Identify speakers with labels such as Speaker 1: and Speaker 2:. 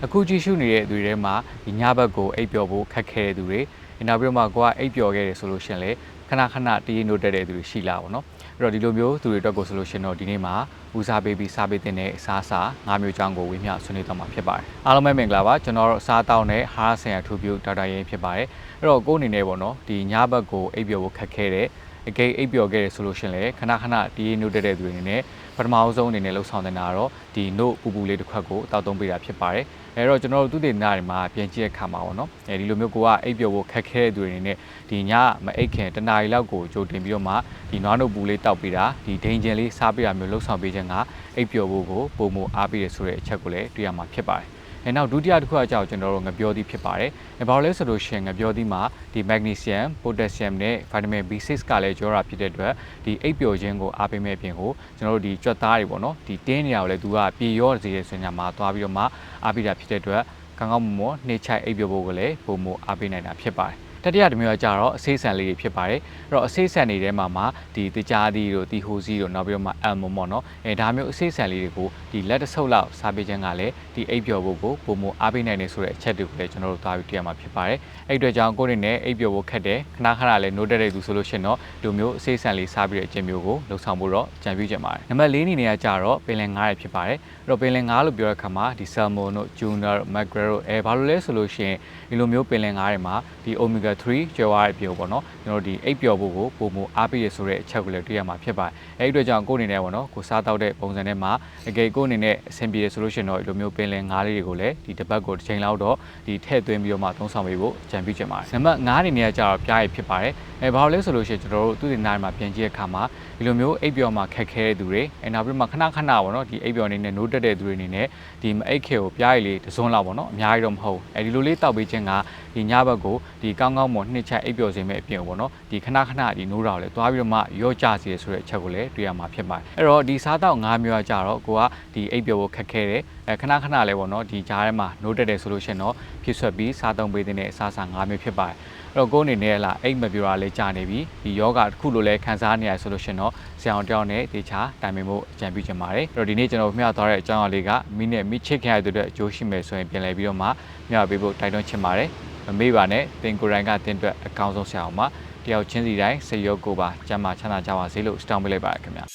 Speaker 1: အခုကြည့်ရှုနေတဲ့သူတွေထဲမှာဒီညဘက်ကိုအိပ်ပျော်ဖို့ခက်ခဲတဲ့သူတွေနောက်ပြီးတော့မှကိုကအိပ်ပျော်ခဲ့တယ်ဆိုလို့ရှင်လေခဏခဏတည်နိုးတက်တဲ့သူတွေရှိလာပါတော့အဲ့တော့ဒီလိုမျိုးသူတွေအတွက်ကိုဆိုလို့ရှင်တော့ဒီနေ့မှာဦးစားပေးပြီးစားပေးတဲ့အစားအစာ၅မျိုးချောင်းကိုဝေမျှဆွေးနွေးသွားမှာဖြစ်ပါတယ်အားလုံးပဲမင်္ဂလာပါကျွန်တော်တို့စားတောင်းတဲ့ဟာဆန်ရထူပြူဒေါက်တာရင်ဖြစ်ပါတယ်အဲ့တော့ကိုအနေနဲ့ပေါ့နော်ဒီညဘက်ကိုအိပ်ပျော်ဖို့ခက်ခဲတဲ့အကေအိပ်ပျော်ခဲ့တယ်ဆိုလို့ရှင်လေခဏခဏတည်နိုးတက်တဲ့သူတွေအနေနဲ့ပထမအဆုံးအနေနဲ့လှုပ်ဆောင်နေတာတော့ဒီနို့ပူပူလေးတစ်ခွက်ကိုတောက်သုံးပေးတာဖြစ်ပါတယ်အဲ့တော့ကျွန်တော်တို့သူတေသနာတွေမှာပြန်ကြည့်တဲ့အခါမှာပေါ့နော်အဲဒီလိုမျိုးကိုကအိပ်ပျော်ဖို့ခက်ခဲတဲ့သူတွေအနေနဲ့ဒီညမအိပ်ခင်တနားရီလောက်ကိုကြိုတင်ပြီးတော့မှဒီနွားနို့ပူလေးတောက်ပေးတာဒီဒိန်ဂျင်လေးစားပေးတာမျိုးလှုပ်ဆောင်ပေးခြင်းကအိပ်ပျော်ဖို့ကိုပုံမအားပေးရဆိုတဲ့အချက်ကိုလည်းတွေ့ရမှာဖြစ်ပါတယ်နောက်ဒုတိယတစ်ခုအကြောင်းကျွန်တော်တို့ငပြောသီးဖြစ်ပါတယ်။ဘာလို့လဲဆိုလို့ရှိရင်ငပြောသီးမှာဒီ magnesium, potassium နဲ့ vitamin B6 ကလည်းကျော်တာဖြစ်တဲ့အတွက်ဒီအိပ်ပျော်ခြင်းကိုအားပေးမဲ့အပြင်ကိုကျွန်တော်တို့ဒီကြွက်သားတွေပေါ့နော်ဒီတင်းနေရကိုလည်းသူကပြေရောစေတဲ့ဆိုညာမှာသွားပြီးတော့မှအားပေးတာဖြစ်တဲ့အတွက်ကောင်းကောင်းမွန်မွန်နှိမ့်ချိုက်အိပ်ပျော်ဖို့ကိုလည်းပုံမအားပေးနိုင်တာဖြစ်ပါတယ်။တတိယတစ်မျိုးကကြတော့အစိဆန်လေးတွေဖြစ်ပါတယ်အဲ့တော့အစိဆန်တွေထဲမှာဒီတကြားသီးတို့တီဟိုစီးတို့နောက်ပြီးတော့မှအယ်မွန်ပေါ့နော်ဒါမျိုးအစိဆန်လေးတွေကိုဒီလက်တစ်ဆုပ်လောက်စားပေးခြင်းကလည်းဒီအိပ်ပျော်ဖို့ကိုပုံမအားပေးနိုင်နေဆိုတဲ့အချက်တွေကိုလည်းကျွန်တော်တို့သွားပြီးတွေ့ရမှာဖြစ်ပါတယ်အဲ့အတွက်ကြောင့်ကိုယ့်အနေနဲ့အိပ်ပျော်ဖို့ခက်တယ်ခဏခဏလည်းနိုးတက်တဲ့သူဆိုလို့ရှိရင်တော့ဒီမျိုးအစိဆန်လေးစားပြီးတဲ့အချက်မျိုးကိုလှုပ်ဆောင်ဖို့တော့ကြံပြုချင်ပါတယ်နံပါတ်၄အနေနဲ့ကကြတော့ပင်လယ်ငါးတွေဖြစ်ပါတယ်အဲ့တော့ပင်လယ်ငါးလို့ပြောတဲ့အခါမှာဒီဆယ်မွန်တို့ဂျူနာတို့မက်ဂရယ်တို့ဘာလို့လဲဆိုလို့ရှိရင်ဒီလိုမျိုးပင်လယ်ငါးတွေမှာဒီ omega 3ကျော်ရတဲ့ပြောပေါ့နော်ကျွန်တော်ဒီအိပ်ပျော်ဖို့ကိုပုံမအားပေးရဆိုတဲ့အချက်ကိုလည်းတွေ့ရမှာဖြစ်ပါတယ်အဲ့ဒီအတွက်ကြောင့်ကိုယ်အနေနဲ့ပေါ့နော်ကိုစားတောက်တဲ့ပုံစံနဲ့မှာအကယ်ကိုယ်အနေနဲ့အဆင်ပြေရဆိုလို့ရှိရင်တော့ဒီလိုမျိုးပင်လယ်ငါးလေးတွေကိုလည်းဒီတစ်ပတ်ကိုတစ်ချိန်လောက်တော့ဒီထည့်သွင်းပြီးတော့မှသုံးဆောင်ပေးဖို့ကြံပြုချင်ပါတယ်နံပါတ်5အနေနဲ့ကကြတော့ပြားရည်ဖြစ်ပါတယ်ဘာလို့လဲဆိုလို့ရှိရင်ကျွန်တော်တို့သူ့တင်နားမှာပြန်ကြည့်တဲ့အခါမှာဒီလိုမျိုးအိပ်ပျော်မှာခက်ခဲတဲ့သူတွေနောက်ပြီးမှခဏခဏပေါ့နော်ဒီအိပ်ပျော်နေနဲ့နိုးတက်တဲ့သူတွေအနေနဲ့ဒီမအိပ်ခေကိုပြားရည်လေးတစ်စွန်းလောက်ပေါ့နော်အများကြီးတော့မဟုတ်ဒီလိုလေးတောက်ပေးခြင်းကဒီညဘက်ကိုဒီကောင်းကောင်းမွန်နှစ်ချက်အိပ်ပျော်စေမယ့်အပြင်ပေါ့နော်ဒီခဏခဏဒီနိုးတာကိုလည်းသွားပြီးတော့မှရော့ကျစေဆိုတဲ့အချက်ကိုလည်းတွေ့ရမှာဖြစ်ပါတယ်အဲ့တော့ဒီစားတောက်၅မျိုးကကြတော့ကိုကဒီအိပ်ပျော်ဖို့ခက်ခဲတယ်ခဏခဏလည်းပေါ့နော်ဒီကြားထဲမှာနိုးတက်တယ်ဆိုလို့ရှိရင်တော့ဖြစ်ဆွက်ပြီးစားသုံးပေးတဲ့အစားအစာ၅မျိုးဖြစ်ပါတယ်အဲ့တော့ကိုယ်အနေနဲ့လာအိတ်မပြောတာလေးကြာနေပြီဒီယောဂတစ်ခုလိုလဲခံစားနေရဆိုလို့ရှင်တော့ဆရာအောင်တယောက်နဲ့တေချာတိုင်ပင်ဖို့အကြံပြုချင်ပါတယ်အဲ့တော့ဒီနေ့ကျွန်တော်မျှသွားတဲ့အကြောင်းအရာလေးကမိနဲ့မိချစ်ခင်ရတဲ့အတွက်အကျိုးရှိမယ်ဆိုရင်ပြန်လည်ပြီးတော့မှမျှပေးဖို့တိုက်တွန်းချင်ပါတယ်မမေ့ပါနဲ့တင်ကိုယ်တိုင်ကတင်အတွက်အကောင်းဆုံးဆရာအောင်ပါတယောက်ချင်းစီတိုင်းစိတ်ရောကိုယ်ပါကျန်းမာချမ်းသာကြပါစေလို့စတောင်းပေးလိုက်ပါရခင်ဗျာ